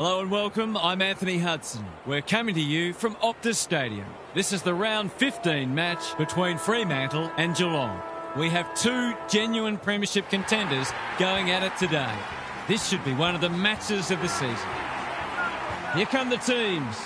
Hello and welcome, I'm Anthony Hudson. We're coming to you from Optus Stadium. This is the round 15 match between Fremantle and Geelong. We have two genuine Premiership contenders going at it today. This should be one of the matches of the season. Here come the teams.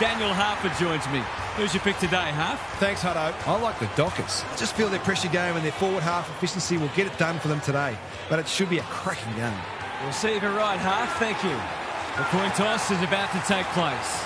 Daniel Harper joins me. Who's your pick today, Harp? Thanks, Hutto. I like the Dockers. I just feel their pressure game and their forward half efficiency will get it done for them today. But it should be a cracking game. We'll see if you're right, Harp. Thank you. The coin toss is about to take place.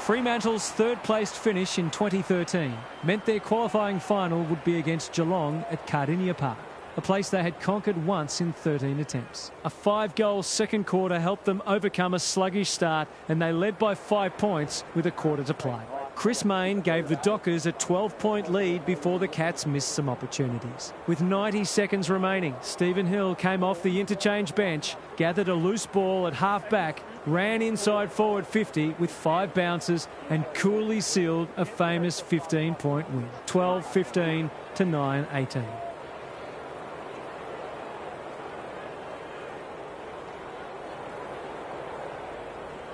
Fremantle's third-placed finish in 2013 meant their qualifying final would be against Geelong at Cardinia Park, a place they had conquered once in 13 attempts. A 5-goal second quarter helped them overcome a sluggish start, and they led by 5 points with a quarter to play. Chris Mayne gave the Dockers a 12-point lead before the Cats missed some opportunities. With 90 seconds remaining, Stephen Hill came off the interchange bench, gathered a loose ball at half-back, ran inside forward 50 with 5 bounces and coolly sealed a famous 15-point win. 12-15 to 9-18.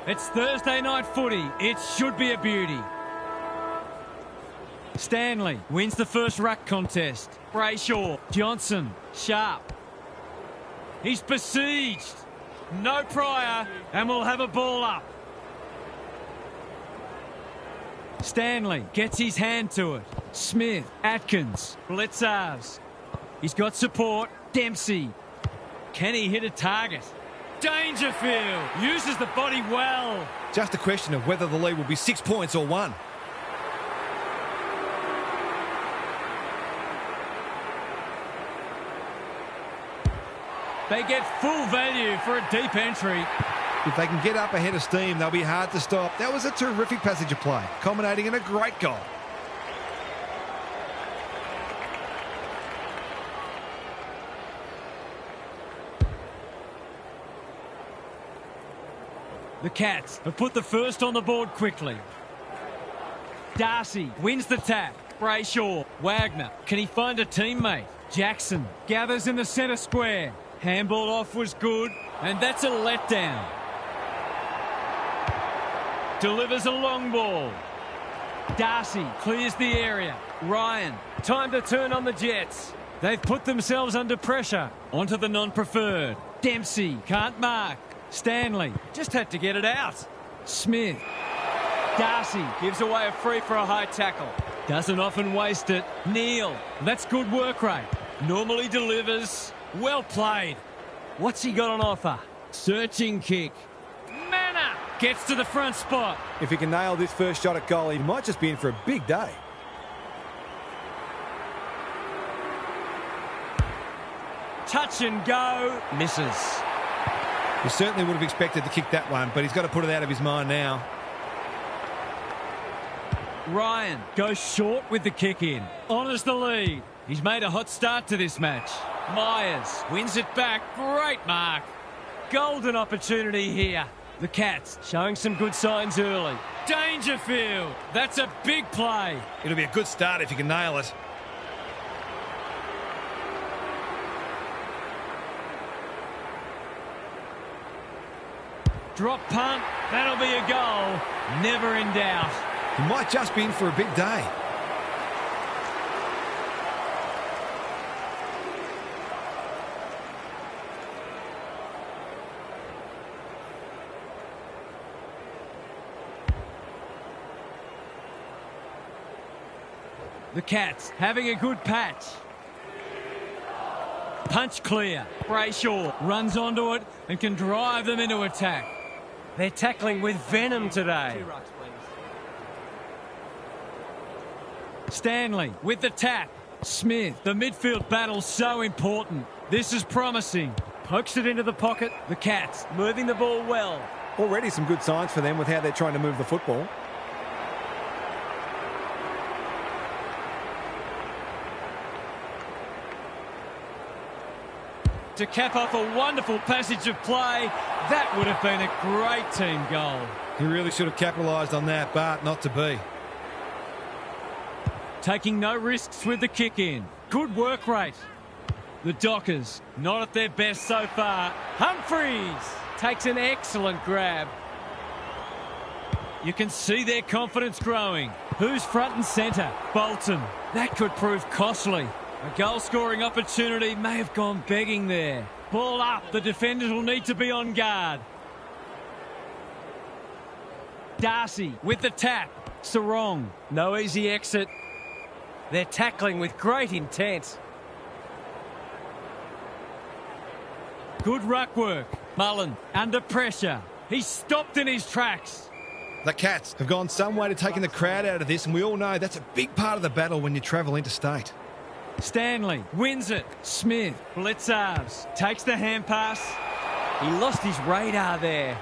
It's Thursday night footy. It should be a beauty. Stanley wins the first ruck contest. Brayshaw, Johnson, Sharp. He's besieged. No prior, and we'll have a ball up. Stanley gets his hand to it. Smith, Atkins, Blitzars. He's got support. Dempsey. Can he hit a target? Dangerfield uses the body well. Just a question of whether the lead will be 6 points or 1. They get full value for a deep entry. If they can get up ahead of steam, they'll be hard to stop. That was a terrific passage of play, culminating in a great goal. The Cats have put the first on the board quickly. Darcy wins the tap. Brayshaw, Wagner. Can he find a teammate? Jackson gathers in the centre square. Handball off was good, and that's a letdown. Delivers a long ball. Darcy clears the area. Ryan, time to turn on the Jets. They've put themselves under pressure. Onto the non-preferred. Dempsey can't mark. Stanley just had to get it out. Smith. Darcy gives away a free for a high tackle. Doesn't often waste it. Neal. That's good work rate. Normally delivers. Well played. What's he got on offer? Searching kick. Manor gets to the front spot. If he can nail this first shot at goal, he might just be in for a big day. Touch and go. Misses. He certainly would have expected to kick that one, but he's got to put it out of his mind now. Ryan goes short with the kick in. Honours the lead. He's made a hot start to this match. Myers wins it back. Great mark. Golden opportunity here. The Cats showing some good signs early. Dangerfield. That's a big play. It'll be a good start if he can nail it. Drop punt. That'll be a goal. Never in doubt. He might just be in for a big day. The Cats having a good patch. Punch clear. Brayshaw runs onto it and can drive them into attack. They're tackling with venom today. Stanley with the tap. Smith, the midfield battle so important. This is promising. Pokes it into the pocket. The Cats moving the ball well. Already some good signs for them with how they're trying to move the football. to cap off a wonderful passage of play. That would have been a great team goal. He really should have capitalised on that, but not to be. Taking no risks with the kick in. Good work rate. The Dockers, not at their best so far. Humphries takes an excellent grab. You can see their confidence growing. Who's front and centre? Bolton. That could prove costly. A goal-scoring opportunity may have gone begging there. Ball up. The defenders will need to be on guard. Darcy with the tap. Sarong. No easy exit. They're tackling with great intent. Good ruck work. Mullen under pressure. He's stopped in his tracks. The Cats have gone some way to taking the crowd out of this, and we all know that's a big part of the battle when you travel interstate. Stanley wins it. Smith, Blitzarves, takes the hand pass. He lost his radar there.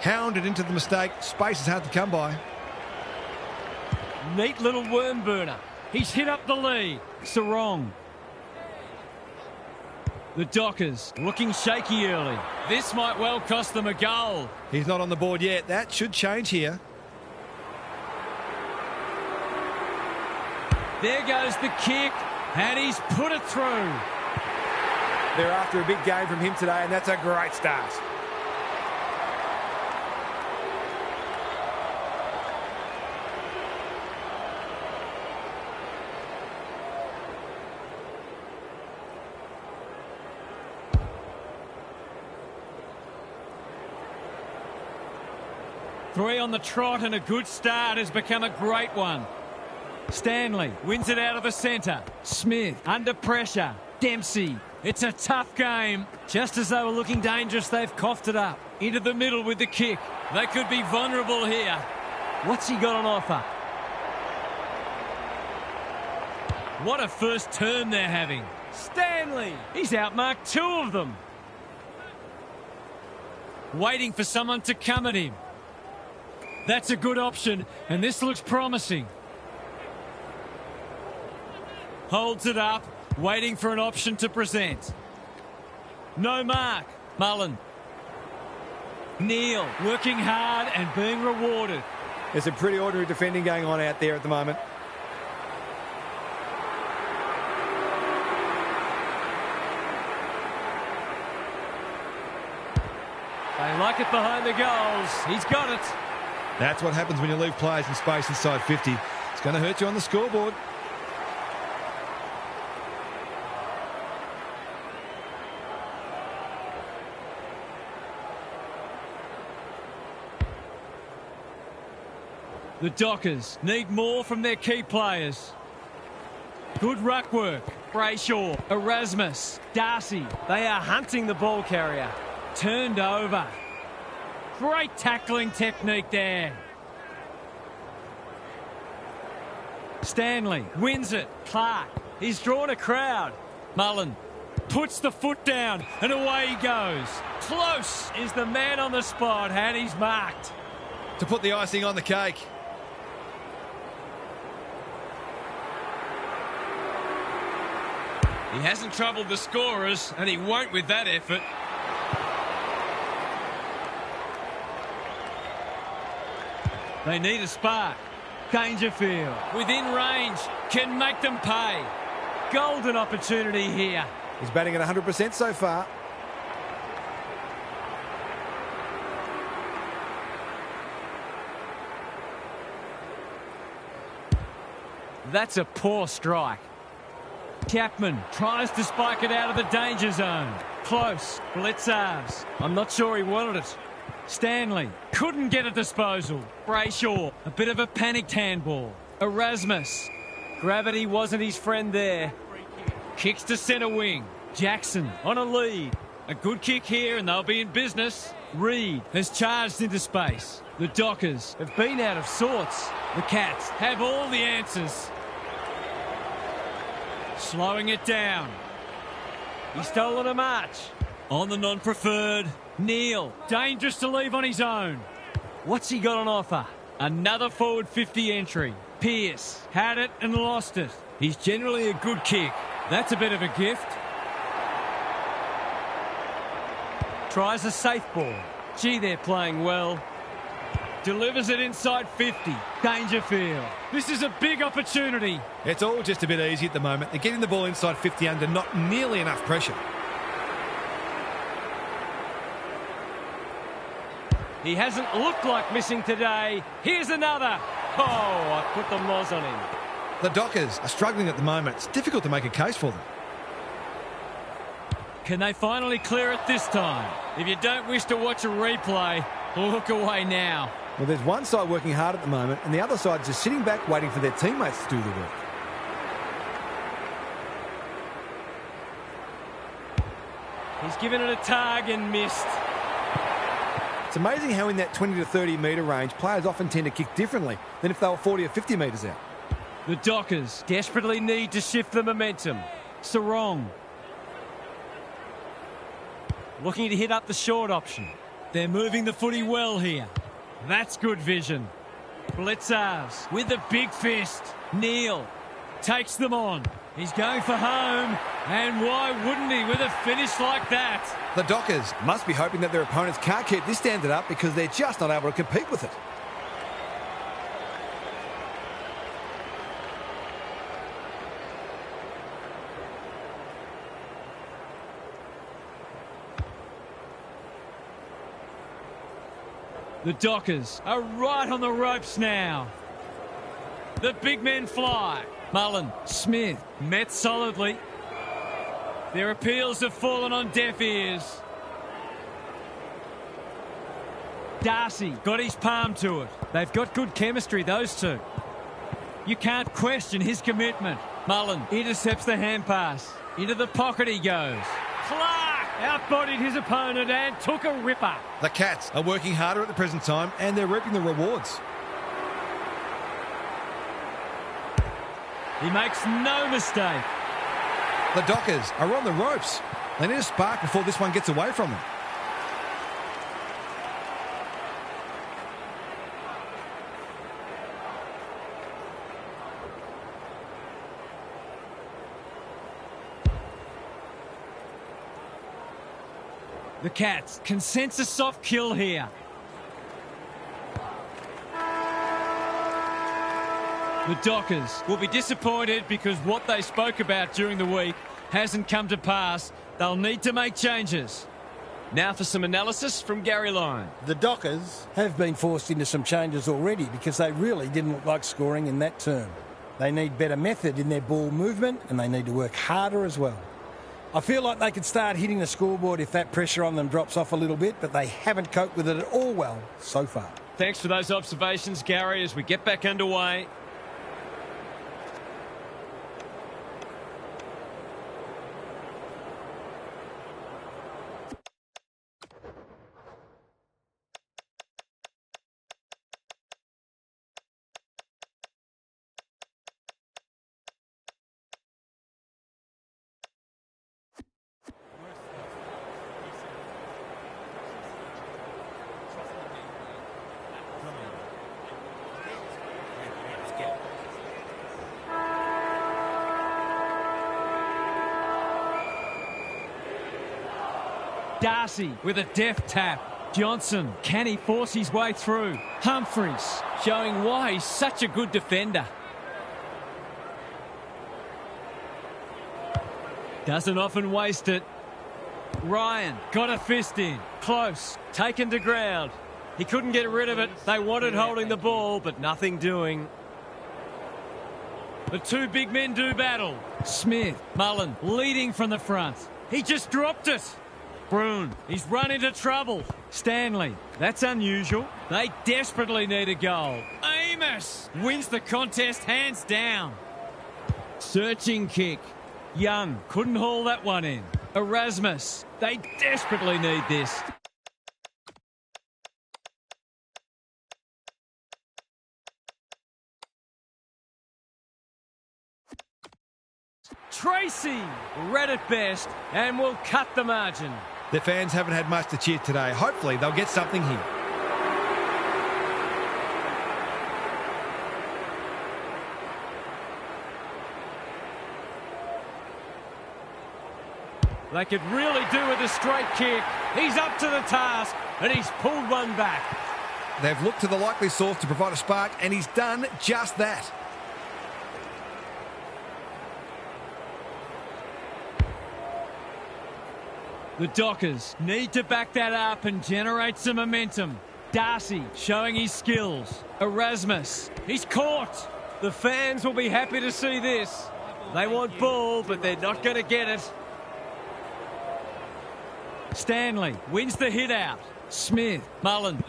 Hounded into the mistake. Space is hard to come by. Neat little worm burner. He's hit up the lead. Sarong. The Dockers looking shaky early. This might well cost them a goal. He's not on the board yet. That should change here. There goes the kick, and he's put it through. They're after a big game from him today, and that's a great start. Three on the trot, and a good start has become a great one. Stanley wins it out of the centre. Smith under pressure. Dempsey. It's a tough game. Just as they were looking dangerous, they've coughed it up. Into the middle with the kick. They could be vulnerable here. What's he got on offer? What a first turn they're having. Stanley. He's outmarked two of them. Waiting for someone to come at him. That's a good option, and this looks promising. Holds it up, waiting for an option to present. No mark. Mullen. Neal working hard and being rewarded. There's a pretty ordinary defending going on out there at the moment. They like it behind the goals. He's got it. That's what happens when you leave players in space inside 50. It's going to hurt you on the scoreboard. The Dockers need more from their key players. Good ruck work. Brayshaw, Erasmus, Darcy. They are hunting the ball carrier. Turned over. Great tackling technique there. Stanley wins it. Clark. He's drawn a crowd. Mullen puts the foot down and away he goes. Close is the man on the spot, and he's marked. To put the icing on the cake. He hasn't troubled the scorers, and he won't with that effort. They need a spark. Dangerfield, within range, can make them pay. Golden opportunity here. He's batting at 100% so far. That's a poor strike. Chapman tries to spike it out of the danger zone. Close. Blitzarves. I'm not sure he wanted it. Stanley couldn't get a disposal. Brayshaw, a bit of a panicked handball. Erasmus. Gravity wasn't his friend there. Kicks to centre wing. Jackson on a lead. A good kick here and they'll be in business. Reed has charged into space. The Dockers have been out of sorts. The Cats have all the answers. Slowing it down. He's stolen a march. On the non-preferred. Neal, dangerous to leave on his own. What's he got on offer? Another forward 50 entry. Pearce had it and lost it. He's generally a good kick. That's a bit of a gift. Tries a safe ball. Gee, they're playing well. Delivers it inside 50. Dangerfield. This is a big opportunity. It's all just a bit easy at the moment. They're getting the ball inside 50 under not nearly enough pressure. He hasn't looked like missing today. Here's another. Oh, I put the moz on him. The Dockers are struggling at the moment. It's difficult to make a case for them. Can they finally clear it this time? If you don't wish to watch a replay, look away now. Well, there's one side working hard at the moment, and the other side just sitting back waiting for their teammates to do the work. He's given it a tug and missed. It's amazing how in that 20 to 30 metre range, players often tend to kick differently than if they were 40 or 50 metres out. The Dockers desperately need to shift the momentum. Sarong. Looking to hit up the short option. They're moving the footy well here. That's good vision. Blitzers with the big fist. Neal takes them on. He's going for home. And why wouldn't he with a finish like that? The Dockers must be hoping that their opponents can't keep this standard up because they're just not able to compete with it. The Dockers are right on the ropes now. The big men fly. Mullen, Smith, met solidly. Their appeals have fallen on deaf ears. Darcy got his palm to it. They've got good chemistry, those two. You can't question his commitment. Mullen intercepts the hand pass. Into the pocket he goes. Clark outbodied his opponent and took a ripper. The Cats are working harder at the present time and they're reaping the rewards. He makes no mistake. The Dockers are on the ropes. They need a spark before this one gets away from them. The Cats can sense a soft kill here. The Dockers will be disappointed because what they spoke about during the week hasn't come to pass. They'll need to make changes. Now for some analysis from Gary Lyon. The Dockers have been forced into some changes already because they really didn't look like scoring in that term. They need better method in their ball movement and they need to work harder as well. I feel like they could start hitting the scoreboard if that pressure on them drops off a little bit, but they haven't coped with it at all well so far. Thanks for those observations, Gary, as we get back underway. Darcy with a deft tap. Johnson, can he force his way through? Humphries showing why he's such a good defender. Doesn't often waste it. Ryan got a fist in. Close. Taken to ground. He couldn't get rid of it. They wanted holding the ball, but nothing doing. The two big men do battle. Smith, Mullen leading from the front. He just dropped it. Broon, he's run into trouble. Stanley, that's unusual. They desperately need a goal. Amos wins the contest hands down. Searching kick. Young couldn't haul that one in. Erasmus, they desperately need this. Tracy, read at best, and will cut the margin. Their fans haven't had much to cheer today. Hopefully they'll get something here. They could really do with a straight kick. He's up to the task, and he's pulled one back. They've looked to the likely source to provide a spark, and he's done just that. The Dockers need to back that up and generate some momentum. Darcy showing his skills. Erasmus, he's caught. The fans will be happy to see this. They want ball, but they're not going to get it. Stanley wins the hit out. Smith, Mullen.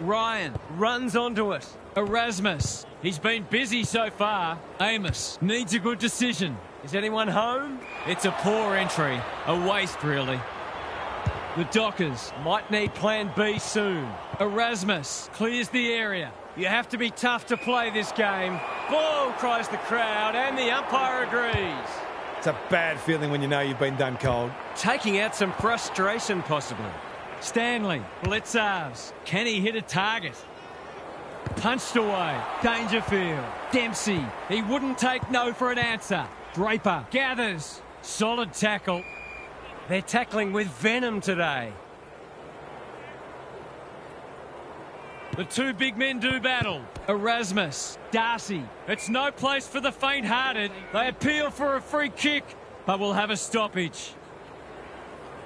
Ryan runs onto it. Erasmus, he's been busy so far. Amos needs a good decision. Is anyone home? It's a poor entry. A waste, really. The Dockers might need plan B soon. Erasmus clears the area. You have to be tough to play this game. Ball, cries the crowd, and the umpire agrees. It's a bad feeling when you know you've been done cold. Taking out some frustration, possibly. Stanley, Blitzars. Can he hit a target? Punched away. Dangerfield. Dempsey. He wouldn't take no for an answer. Draper gathers. Solid tackle. They're tackling with venom today. The two big men do battle. Erasmus, Darcy. It's no place for the faint-hearted. They appeal for a free kick, but will have a stoppage.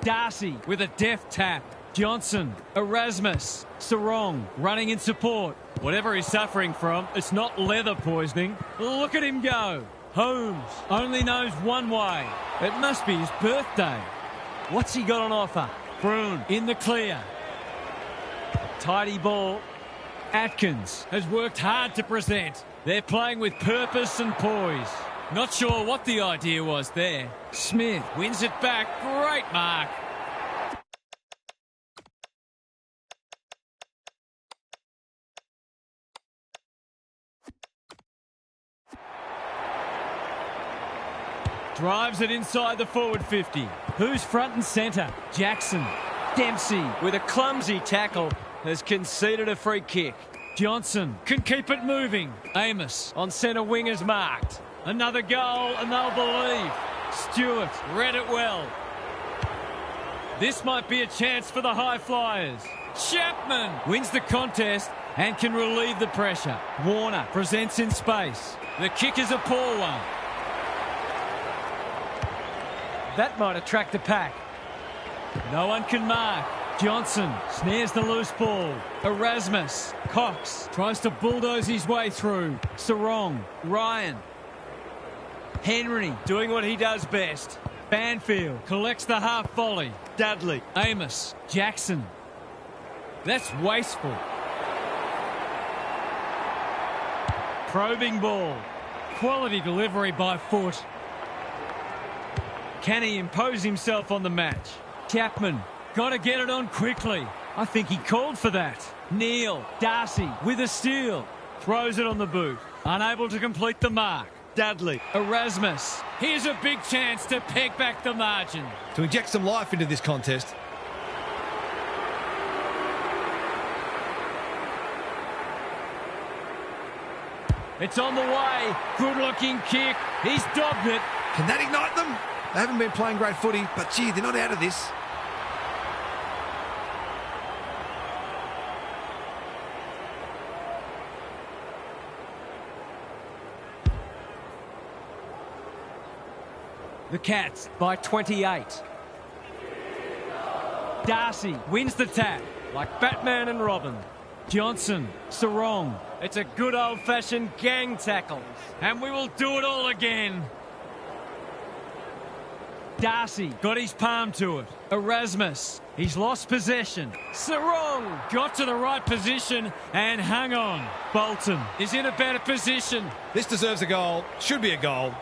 Darcy with a deft tap. Johnson, Erasmus, Sarong running in support. Whatever he's suffering from, it's not leather poisoning. Look at him go. Holmes only knows one way. It must be his birthday. What's he got on offer? Broon in the clear. Tidy ball. Atkins has worked hard to present. They're playing with purpose and poise. Not sure what the idea was there. Smith wins it back. Great mark. Drives it inside the forward 50. Who's front and centre? Jackson. Dempsey with a clumsy tackle has conceded a free kick. Johnson can keep it moving. Amos on centre wing is marked. Another goal and they'll believe. Stewart read it well. This might be a chance for the high flyers. Chapman wins the contest and can relieve the pressure. Warner presents in space. The kick is a poor one. That might attract the pack. No one can mark. Johnson snares the loose ball. Erasmus. Cox tries to bulldoze his way through. Sarong. Ryan. Henry doing what he does best. Banfield collects the half volley. Dudley. Amos. Jackson. That's wasteful. Probing ball. Quality delivery by foot. Can he impose himself on the match? Chapman, got to get it on quickly. I think he called for that. Neal, Darcy with a steal. Throws it on the boot. Unable to complete the mark. Dudley, Erasmus. Here's a big chance to peg back the margin. To inject some life into this contest. It's on the way. Good-looking kick. He's dogged it. Can that ignite them? They haven't been playing great footy, but gee, they're not out of this. The Cats by 28. Darcy wins the tap like Batman and Robin. Johnson, Sarong. It's a good old-fashioned gang tackle. And we will do it all again. Darcy got his palm to it. Erasmus, he's lost possession. Sarong got to the right position and hung on. Bolton is in a better position. This deserves a goal. Should be a goal.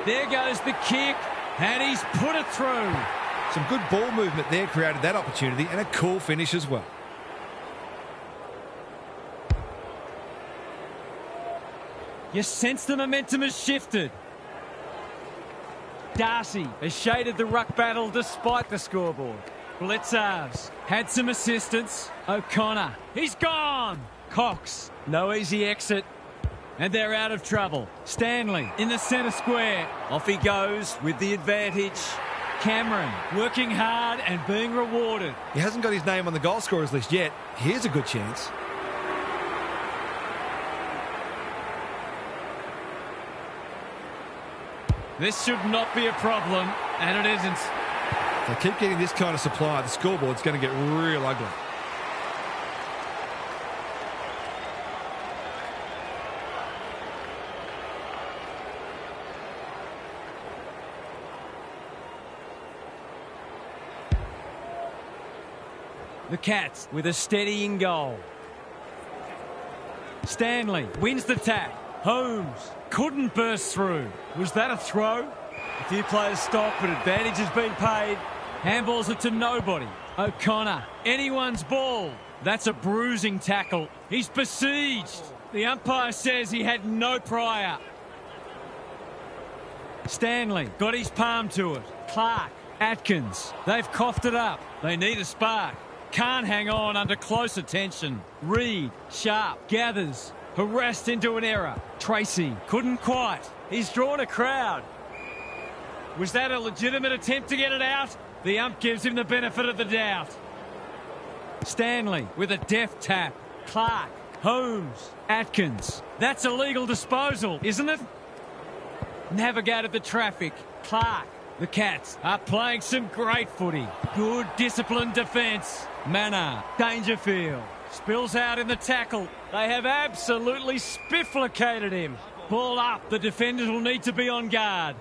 There goes the kick, and he's put it through. Some good ball movement there created that opportunity, and a cool finish as well. You sense the momentum has shifted. Darcy has shaded the ruck battle despite the scoreboard. Blitzars had some assistance. O'Connor, he's gone. Cox, no easy exit. And they're out of trouble. Stanley in the centre square. Off he goes with the advantage. Cameron working hard and being rewarded. He hasn't got his name on the goal scorers list yet. Here's a good chance. This should not be a problem, and it isn't. If they keep getting this kind of supply, the scoreboard's going to get real ugly. The Cats with a steadying goal. Stanley wins the tap. Holmes couldn't burst through. Was that a throw? A few players stop, but advantage has been paid. Handballs it to nobody. O'Connor, anyone's ball. That's a bruising tackle. He's besieged. The umpire says he had no prior. Stanley got his palm to it. Clark, Atkins, they've coughed it up. They need a spark. Can't hang on under close attention. Reed, sharp, gathers. Harassed into an error. Tracy couldn't quite. He's drawn a crowd. Was that a legitimate attempt to get it out? The ump gives him the benefit of the doubt. Stanley with a deft tap. Clark, Holmes, Atkins. That's a legal disposal, isn't it? Navigated the traffic. Clark. The Cats are playing some great footy. Good disciplined defence. Manor, Dangerfield. Spills out in the tackle. They have absolutely spifflicated him. Ball up. The defenders will need to be on guard.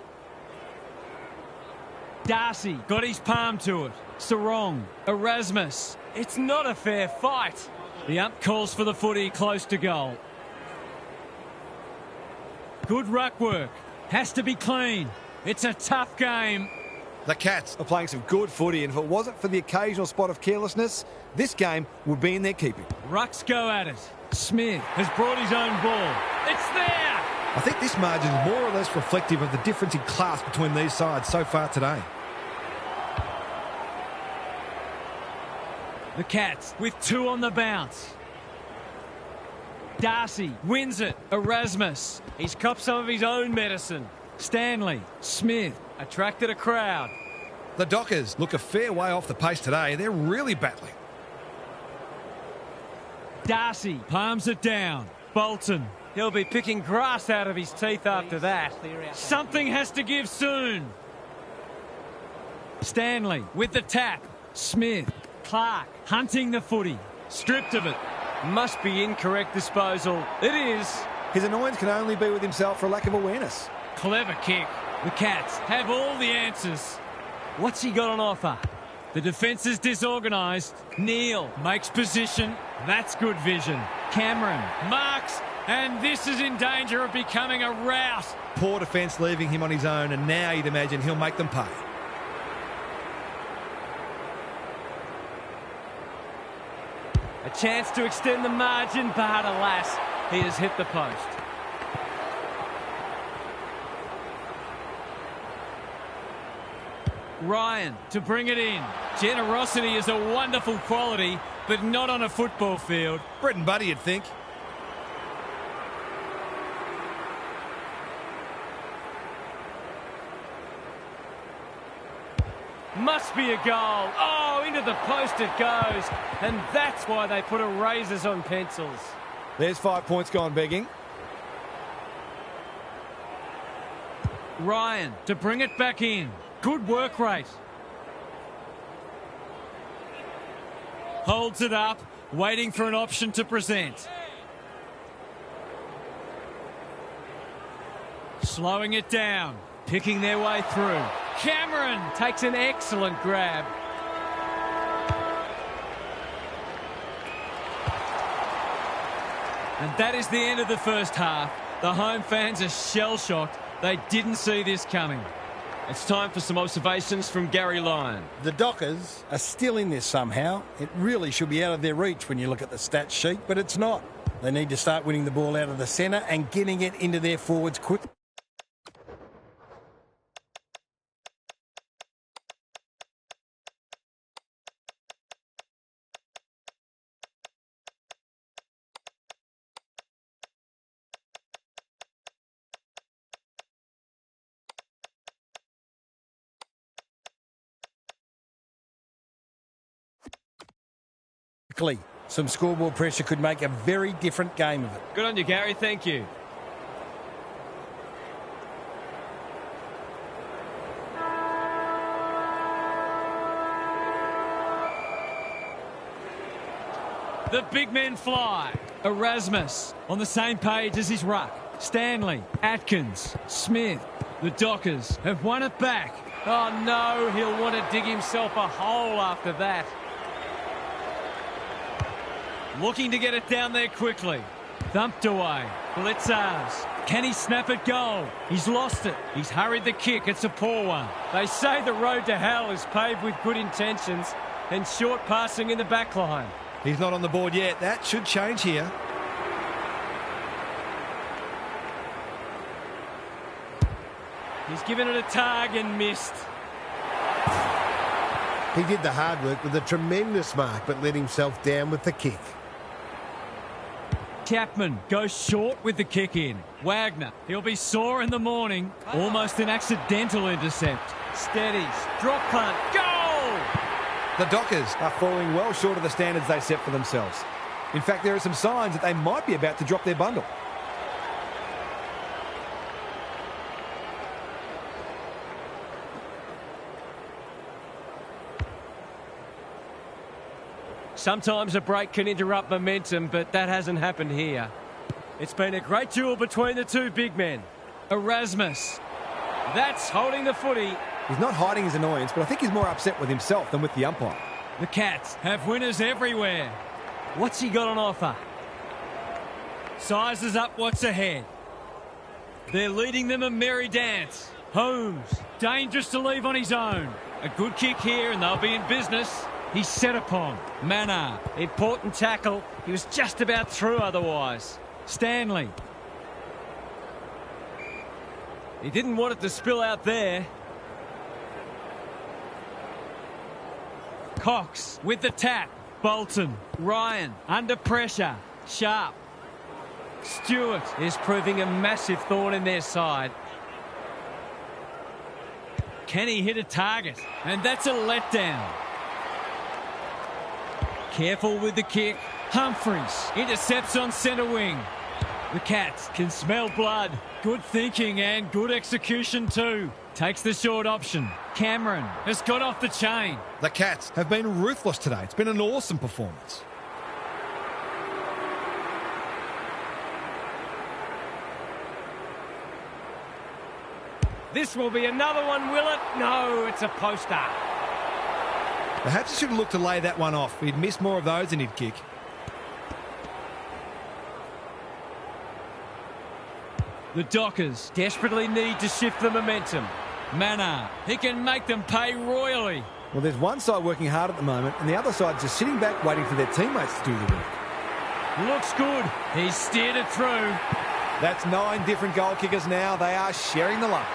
Darcy got his palm to it. Sarong, Erasmus. It's not a fair fight. The ump calls for the footy close to goal. Good ruck work. Has to be clean. It's a tough game. The Cats are playing some good footy, and if it wasn't for the occasional spot of carelessness, this game would be in their keeping. Rucks go at it. Smith has brought his own ball. It's there! I think this margin is more or less reflective of the difference in class between these sides so far today. The Cats with two on the bounce. Darcy wins it. Erasmus. He's copped some of his own medicine. Stanley, Smith attracted a crowd. The Dockers look a fair way off the pace today. They're really battling. Darcy palms it down. Bolton. He'll be picking grass out of his teeth after that. Something has to give soon. Stanley with the tap. Smith. Clark hunting the footy. Stripped of it. Must be incorrect disposal. It is. His annoyance can only be with himself for a lack of awareness. Clever kick. The Cats have all the answers. What's he got on offer? The defence is disorganised. Neal makes position. That's good vision. Cameron marks, and this is in danger of becoming a rout. Poor defence leaving him on his own, and now you'd imagine he'll make them pay. A chance to extend the margin, but alas, he has hit the post. Ryan to bring it in. Generosity is a wonderful quality, but not on a football field. Bread and butter, you'd think. Must be a goal. Oh, into the post it goes. And that's why they put erasers on pencils. There's 5 points gone begging. Ryan to bring it back in. Good work rate. Holds it up, waiting for an option to present. Slowing it down, picking their way through. Cameron takes an excellent grab. And that is the end of the first half. The home fans are shell-shocked. They didn't see this coming. It's time for some observations from Gary Lyon. The Dockers are still in this somehow. It really should be out of their reach when you look at the stats sheet, but it's not. They need to start winning the ball out of the centre and getting it into their forwards quickly. quickly. Some scoreboard pressure could make a very different game of it. Good on you, Gary. Thank you. The big men fly. Erasmus on the same page as his ruck. Stanley, Atkins, Smith. The Dockers have won it back. Oh no, he'll want to dig himself a hole after that. Looking to get it down there quickly. Thumped away. Blitzars. Can he snap it goal? He's lost it. He's hurried the kick. It's a poor one. They say the road to hell is paved with good intentions and short passing in the back line. He's not on the board yet. That should change here. He's given it a tug and missed. He did the hard work with a tremendous mark, but let himself down with the kick. Chapman goes short with the kick in. Wagner, he'll be sore in the morning. Almost an accidental intercept. Steadies. Drop punt. Goal! The Dockers are falling well short of the standards they set for themselves. In fact, there are some signs that they might be about to drop their bundle. Sometimes a break can interrupt momentum, but that hasn't happened here. It's been a great duel between the two big men. Erasmus. That's holding the footy. He's not hiding his annoyance, but I think he's more upset with himself than with the umpire. The Cats have winners everywhere. What's he got on offer? Sizes up what's ahead. They're leading them a merry dance. Holmes, dangerous to leave on his own. A good kick here and they'll be in business. He's set upon. Mannar, important tackle. He was just about through otherwise. Stanley. He didn't want it to spill out there. Cox with the tap. Bolton. Ryan under pressure. Sharp. Stewart is proving a massive thorn in their side. Can he hit a target? And that's a letdown. Careful with the kick. Humphreys intercepts on centre wing. The Cats can smell blood. Good thinking and good execution too. Takes the short option. Cameron has got off the chain. The Cats have been ruthless today. It's been an awesome performance. This will be another one, will it? No, it's a poster. Perhaps he should have looked to lay that one off. He'd miss more of those than he'd kick. The Dockers desperately need to shift the momentum. Mannar, he can make them pay royally. Well, there's one side working hard at the moment, and the other side just sitting back waiting for their teammates to do the work. Looks good. He's steered it through. That's 9 different goal kickers now. They are sharing the love.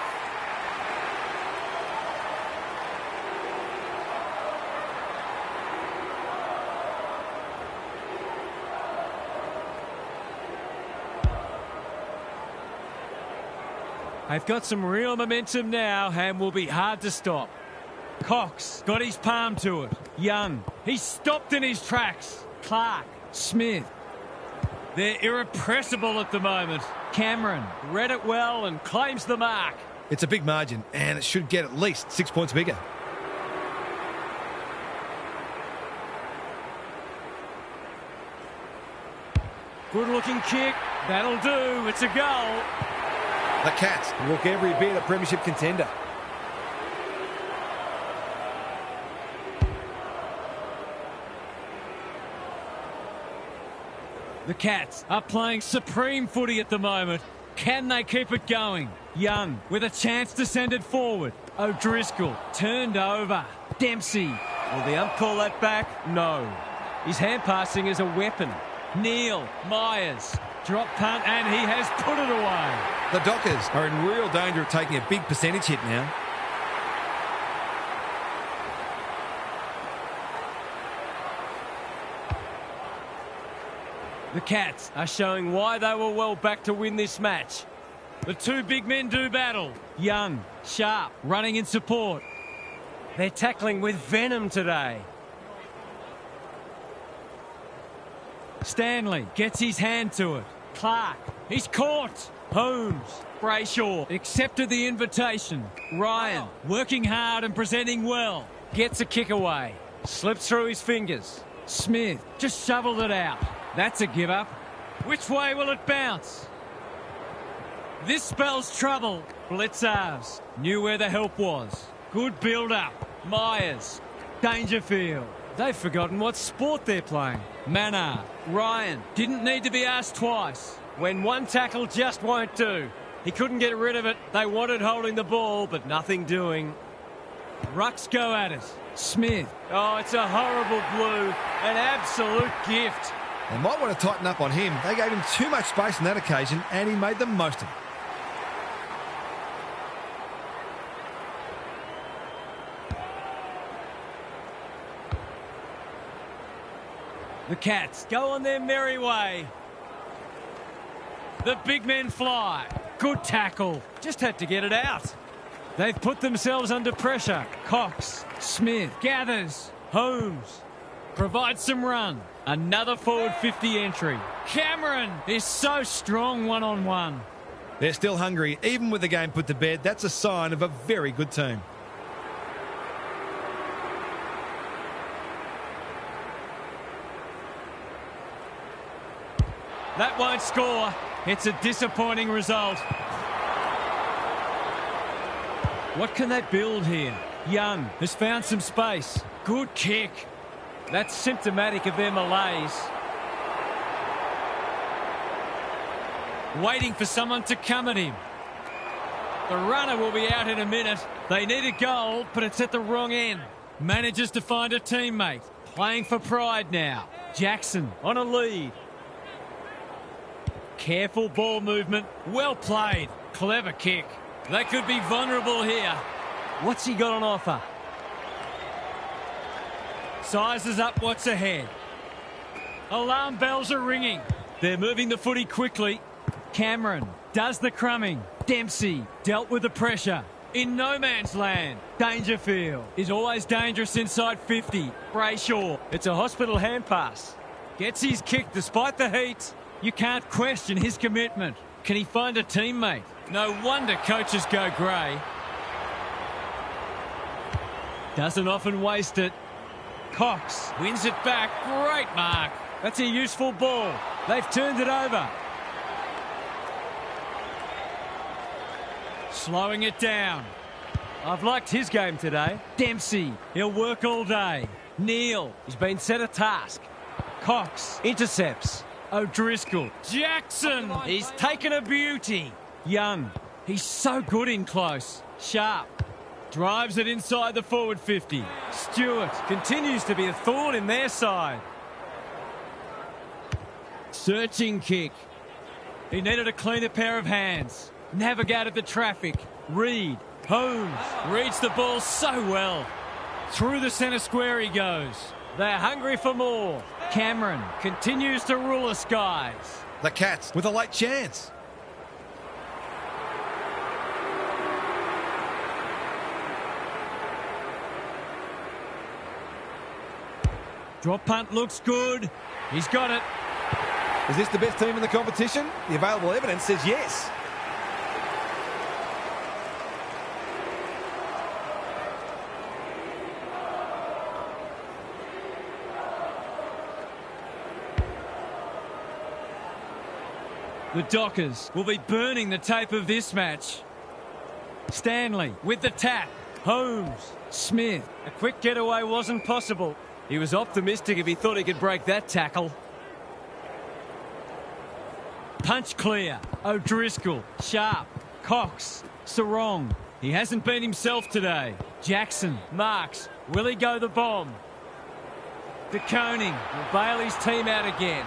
They've got some real momentum now and will be hard to stop. Cox got his palm to it. Young, he's stopped in his tracks. Clark, Smith. They're irrepressible at the moment. Cameron read it well and claims the mark. It's a big margin, and it should get at least 6 points bigger. Good-looking kick. That'll do. It's a goal. The Cats look every bit a Premiership contender. The Cats are playing supreme footy at the moment. Can they keep it going? Young with a chance to send it forward. O'Driscoll turned over. Dempsey. Will the ump call that back? No. His hand passing is a weapon. Neal, Myers. Drop punt and he has put it away. The Dockers are in real danger of taking a big percentage hit now. The Cats are showing why they were well back to win this match. The two big men do battle. Young, Sharp, running in support. They're tackling with venom today. Stanley gets his hand to it. Clark, he's caught. Holmes, Brayshaw accepted the invitation. Ryan, working hard and presenting well. Gets a kick away. Slips through his fingers. Smith just shoveled it out. That's a give up. Which way will it bounce? This spells trouble. Blitzars knew where the help was. Good build-up. Myers, Dangerfield. They've forgotten what sport they're playing. Mannar, Ryan didn't need to be asked twice. When one tackle just won't do. He couldn't get rid of it. They wanted holding the ball, but nothing doing. Rucks go at it. Smith. Oh, it's a horrible blue. An absolute gift. They might want to tighten up on him. They gave him too much space on that occasion, and he made the most of it. The Cats go on their merry way. The big men fly. Good tackle. Just had to get it out. They've put themselves under pressure. Cox, Smith, gathers. Holmes provides some run. Another forward 50 entry. Cameron is so strong one-on-one. They're still hungry. Even with the game put to bed, that's a sign of a very good team. That won't score. It's a disappointing result. What can they build here? Young has found some space. Good kick. That's symptomatic of their malaise. Waiting for someone to come at him. The runner will be out in a minute. They need a goal, but it's at the wrong end. Manages to find a teammate. Playing for pride now. Jackson on a lead. Careful ball movement. Well played. Clever kick. They could be vulnerable here. What's he got on offer? Sizes up what's ahead. Alarm bells are ringing. They're moving the footy quickly. Cameron does the crumbing. Dempsey dealt with the pressure. In no man's land. Dangerfield is always dangerous inside 50. Brayshaw. It's a hospital hand pass. Gets his kick despite the heat. You can't question his commitment. Can he find a teammate? No wonder coaches go grey. Doesn't often waste it. Cox wins it back. Great mark. That's a useful ball. They've turned it over. Slowing it down. I've liked his game today. Dempsey, he'll work all day. Neal, he's been set a task. Cox intercepts. O'Driscoll. Jackson, he's taken a beauty. Young, he's so good in close. Sharp drives it inside the forward 50. Stewart continues to be a thorn in their side. Searching kick. He needed a cleaner pair of hands. Navigated the traffic. Reed. Holmes reads the ball so well. Through the centre square he goes. They're hungry for more. Cameron continues to rule the skies. The Cats with a late chance. Drop punt looks good. He's got it. Is this the best team in the competition? The available evidence says yes. The Dockers will be burning the tape of this match. Stanley with the tap. Holmes. Smith. A quick getaway wasn't possible. He was optimistic if he thought he could break that tackle. Punch clear. O'Driscoll. Sharp. Cox. Sarong. He hasn't been himself today. Jackson. Marks. Will he go the bomb? De Koning will bail his team out again.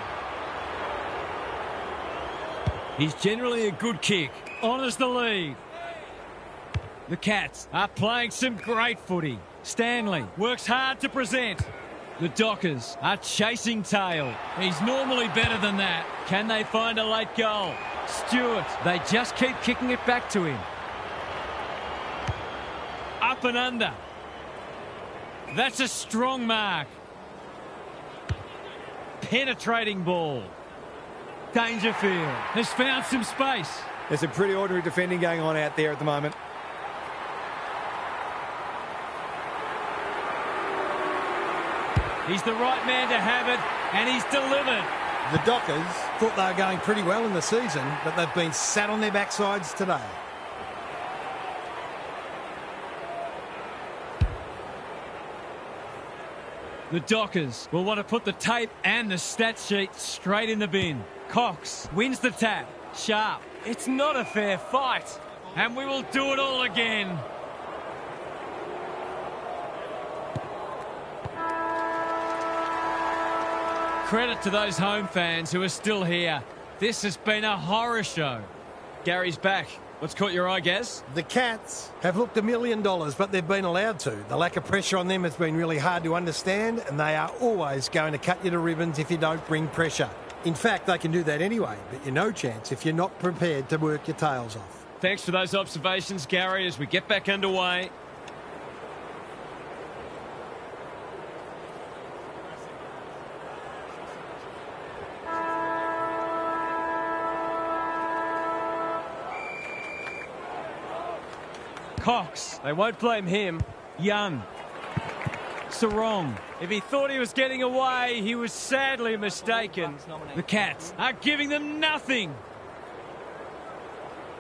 He's generally a good kick. Honours the lead. The Cats are playing some great footy. Stanley works hard to present. The Dockers are chasing tail. He's normally better than that. Can they find a late goal? Stewart, they just keep kicking it back to him. Up and under. That's a strong mark. Penetrating ball. Dangerfield has found some space. There's some pretty ordinary defending going on out there at the moment. He's the right man to have it, and he's delivered. The Dockers thought they were going pretty well in the season, but they've been sat on their backsides today. The Dockers will want to put the tape and the stat sheet straight in the bin. Cox wins the tap. Sharp. It's not a fair fight. And we will do it all again. Credit to those home fans who are still here. This has been a horror show. Gary's back. What's caught your eye, Gaz? The Cats have looked $1 million, but they've been allowed to. The lack of pressure on them has been really hard to understand, and they are always going to cut you to ribbons if you don't bring pressure. In fact, they can do that anyway, but you're no chance if you're not prepared to work your tails off. Thanks for those observations, Gary, as we get back underway. Cox, they won't blame him. Young. Sarong. If he thought he was getting away, he was sadly mistaken. The Cats are giving them nothing.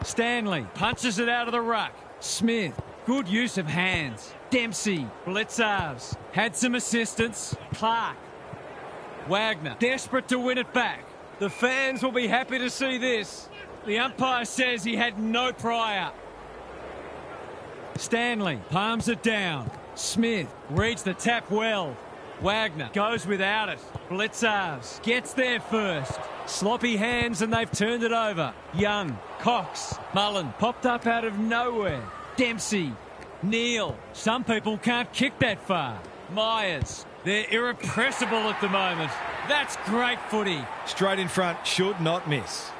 Stanley punches it out of the ruck. Smith, good use of hands. Dempsey, Blitzarves, had some assistance. Clark. Wagner, desperate to win it back. The fans will be happy to see this. The umpire says he had no prior. Stanley palms it down. Smith reads the tap well. Wagner goes without it. Blitzarves gets there first. Sloppy hands and they've turned it over. Young, Cox, Mullen popped up out of nowhere. Dempsey, Neal. Some people can't kick that far. Myers, they're irrepressible at the moment. That's great footy. Straight in front, should not miss.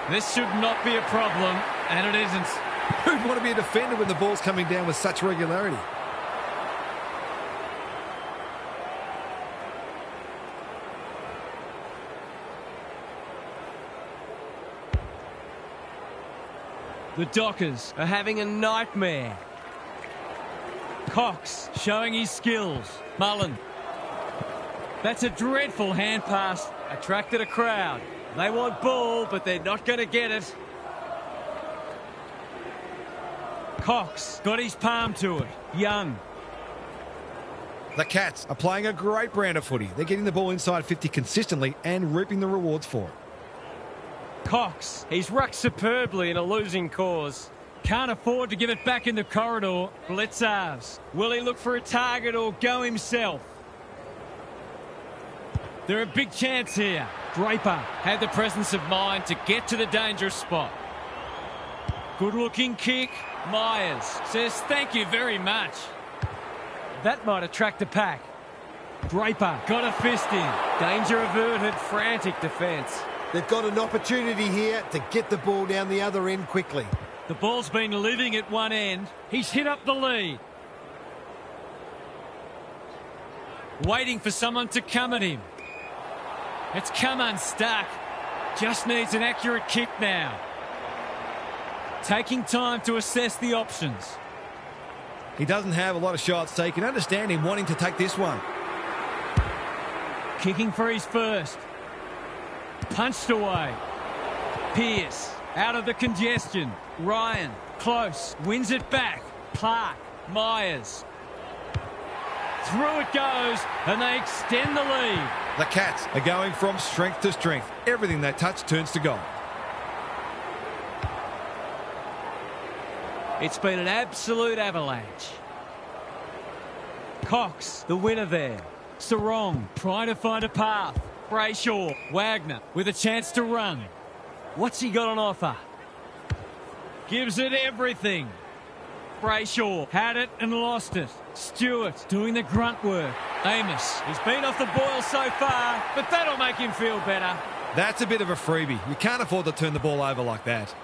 This should not be a problem, and it isn't. Who'd want to be a defender when the ball's coming down with such regularity? The Dockers are having a nightmare. Cox showing his skills. Mullen. That's a dreadful hand pass. Attracted a crowd. They want ball, but they're not going to get it. Cox got his palm to it. Young. The Cats are playing a great brand of footy. They're getting the ball inside 50 consistently and reaping the rewards for it. Cox, he's rucked superbly in a losing cause. Can't afford to give it back in the corridor. Blitzarves. Will he look for a target or go himself? They're a big chance here. Draper had the presence of mind to get to the dangerous spot. Good looking kick. Myers says thank you very much. That might attract a pack. Draper got a fist in. Danger averted. Frantic defence. They've got an opportunity here to get the ball down the other end quickly. The ball's been living at one end. He's hit up the lead. Waiting for someone to come at him. It's come unstuck. Just needs an accurate kick now. Taking time to assess the options. He doesn't have a lot of shots, so you can understand him wanting to take this one. Kicking for his first. Punched away. Pearce out of the congestion. Ryan close. Wins it back. Clark. Myers. Through it goes, and they extend the lead. The Cats are going from strength to strength. Everything they touch turns to gold. It's been an absolute avalanche. Cox, the winner there. Sarong trying to find a path. Brayshaw, Wagner with a chance to run. What's he got on offer? Gives it everything. Brayshaw had it and lost it. Stewart doing the grunt work. Amos, he's been off the boil so far, but that'll make him feel better. That's a bit of a freebie. You can't afford to turn the ball over like that.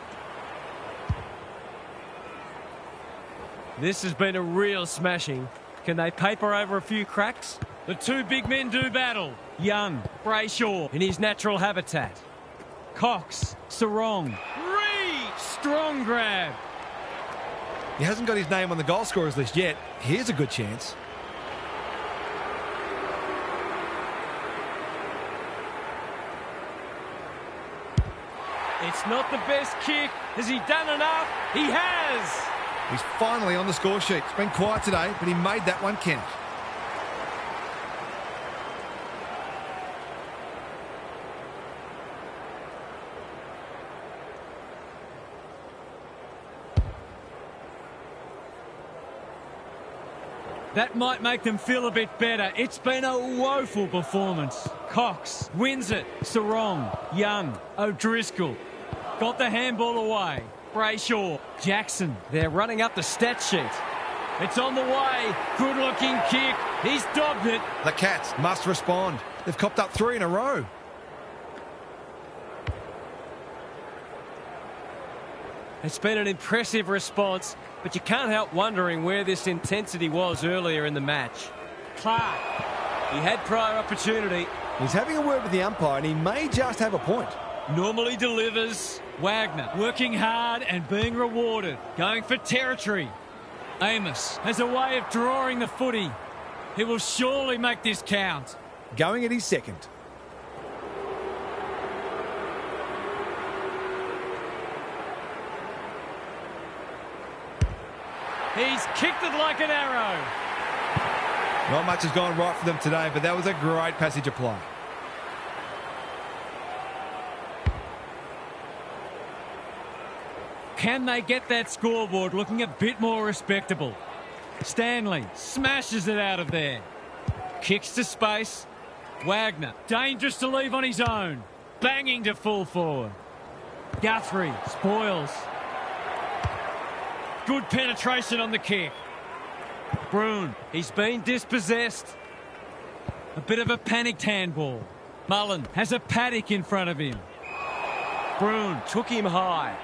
This has been a real smashing. Can they paper over a few cracks? The two big men do battle. Young, Brayshaw in his natural habitat. Cox, Sarong, Reed, strong grab. He hasn't got his name on the goal scorers list yet. Here's a good chance. It's not the best kick. Has he done enough? He has. He's finally on the score sheet. It's been quiet today, but he made that one count. That might make them feel a bit better. It's been a woeful performance. Cox wins it. Sarong, Young, O'Driscoll. Got the handball away. Brayshaw, Jackson. They're running up the stat sheet. It's on the way. Good-looking kick. He's dobbed it. The Cats must respond. They've copped up 3 in a row. It's been an impressive response, but you can't help wondering where this intensity was earlier in the match. Clark, he had prior opportunity. He's having a word with the umpire, and he may just have a point. Normally delivers. Wagner working hard and being rewarded. Going for territory. Amos has a way of drawing the footy. He will surely make this count. Going at his second. He's kicked it like an arrow. Not much has gone right for them today, but that was a great passage of play. Can they get that scoreboard looking a bit more respectable? Stanley smashes it out of there. Kicks to space. Wagner, dangerous to leave on his own. Banging to full forward. Guthrie spoils. Good penetration on the kick. Broon, he's been dispossessed. A bit of a panicked handball. Mullen has a paddock in front of him. Broon took him high.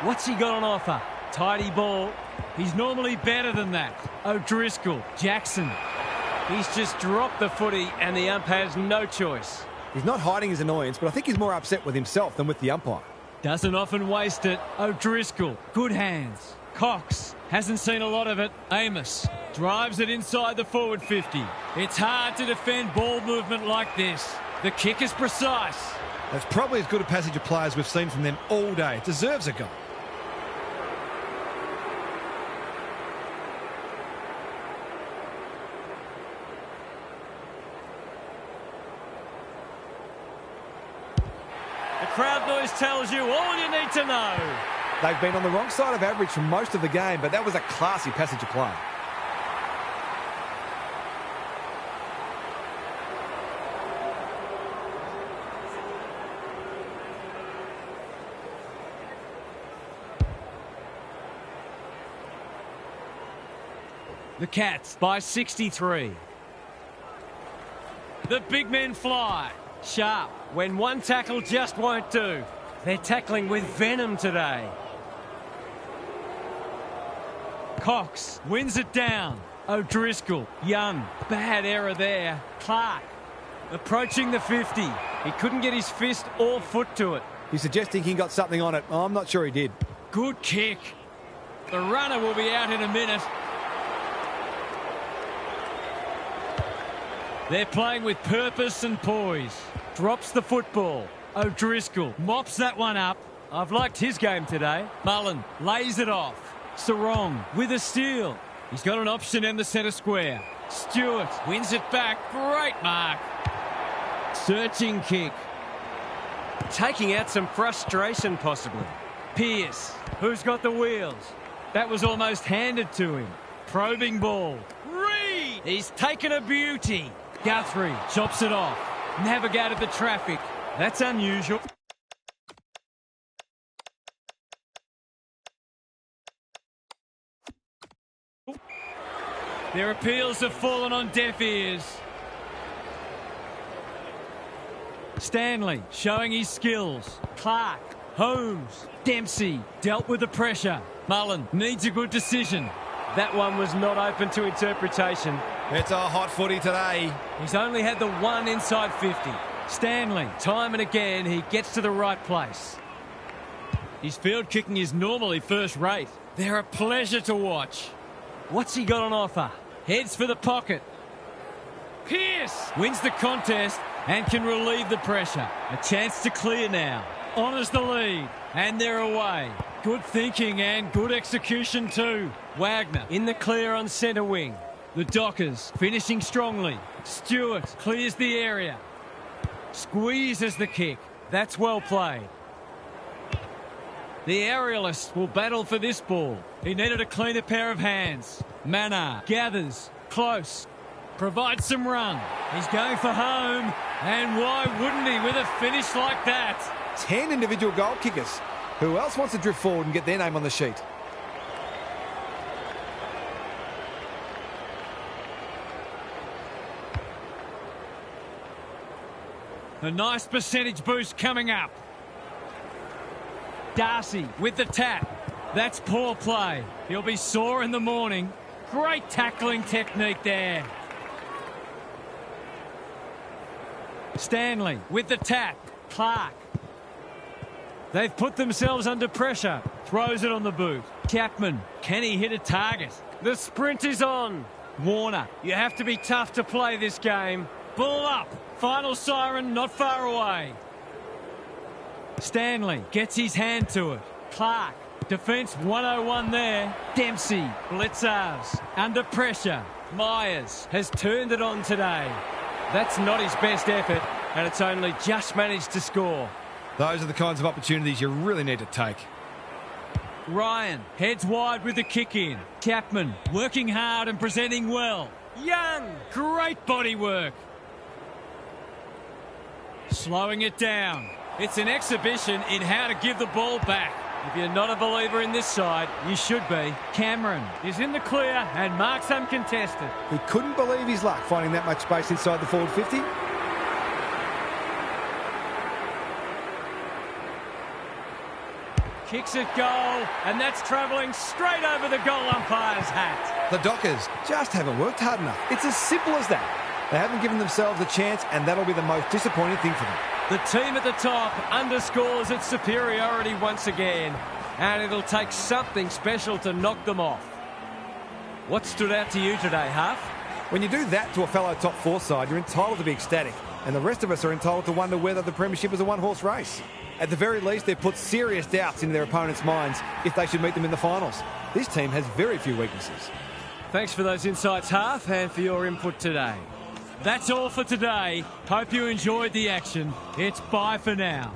What's he got on offer? Tidy ball. He's normally better than that. O'Driscoll, Jackson. He's just dropped the footy and the ump has no choice. He's not hiding his annoyance, but I think he's more upset with himself than with the umpire. Doesn't often waste it. O'Driscoll, good hands. Cox hasn't seen a lot of it. Amos drives it inside the forward 50. It's hard to defend ball movement like this. The kick is precise. That's probably as good a passage of play as we've seen from them all day. It deserves a goal. The crowd noise tells you all you need to know. They've been on the wrong side of average for most of the game, but that was a classy passage of play. The Cats by 63. The big men fly. Sharp when one tackle just won't do. They're tackling with venom today. Cox wins it down. O'Driscoll, Young, bad error there. Clark approaching the 50. He couldn't get his fist or foot to it. He's suggesting he got something on it. I'm not sure he did. Good kick. The runner will be out in a minute. They're playing with purpose and poise. Drops the football. O'Driscoll mops that one up. I've liked his game today. Mullen lays it off. Sarong with a steal. He's got an option in the centre square. Stewart wins it back. Great mark. Searching kick. Taking out some frustration possibly. Pearce, who's got the wheels? That was almost handed to him. Probing ball. Reed! He's taken a beauty. Guthrie chops it off. Navigated the traffic. That's unusual. Their appeals have fallen on deaf ears. Stanley showing his skills. Clark, Holmes, Dempsey dealt with the pressure. Mullen needs a good decision. That one was not open to interpretation. It's a hot footy today. He's only had the one inside 50. Stanley, time and again, he gets to the right place. His field kicking is normally first rate. They're a pleasure to watch. What's he got on offer? Heads for the pocket. Pearce wins the contest and can relieve the pressure. A chance to clear now. Honours the lead. And they're away. Good thinking and good execution too. Wagner in the clear on centre wing. The Dockers finishing strongly. Stewart clears the area. Squeezes the kick. That's well played. The aerialist will battle for this ball. He needed a cleaner pair of hands. Mannar gathers. Close. Provides some run. He's going for home. And why wouldn't he with a finish like that? 10 individual goal kickers. Who else wants to drift forward and get their name on the sheet? A nice percentage boost coming up. Darcy with the tap. That's poor play. He'll be sore in the morning. Great tackling technique there. Stanley with the tap. Clark. They've put themselves under pressure. Throws it on the boot. Chapman, can he hit a target? The sprint is on. Warner, you have to be tough to play this game. Ball up. Final siren not far away. Stanley gets his hand to it. Clark, defence 101 there. Dempsey, Blitzers, under pressure. Myers has turned it on today. That's not his best effort, and it's only just managed to score. Those are the kinds of opportunities you really need to take. Ryan heads wide with the kick in. Chapman working hard and presenting well. Young, great body work. Slowing it down. It's an exhibition in how to give the ball back. If you're not a believer in this side, you should be. Cameron is in the clear and marks uncontested. He couldn't believe his luck finding that much space inside the forward 50. Kicks it goal, and that's travelling straight over the goal umpire's hat. The Dockers Just haven't worked hard enough. It's as simple as that. They haven't given themselves a chance, and that'll be the most disappointing thing for them. The team at the top underscores its superiority once again, and it'll take something special to knock them off. What stood out to you today, Huff? When you do that to a fellow top four side, you're entitled to be ecstatic, and the rest of us are entitled to wonder whether the Premiership is a one-horse race. At the very least, they've put serious doubts into their opponents' minds if they should meet them in the finals. This team has very few weaknesses. Thanks for those insights, Huff, and for your input today. That's all for today. Hope you enjoyed the action. It's bye for now.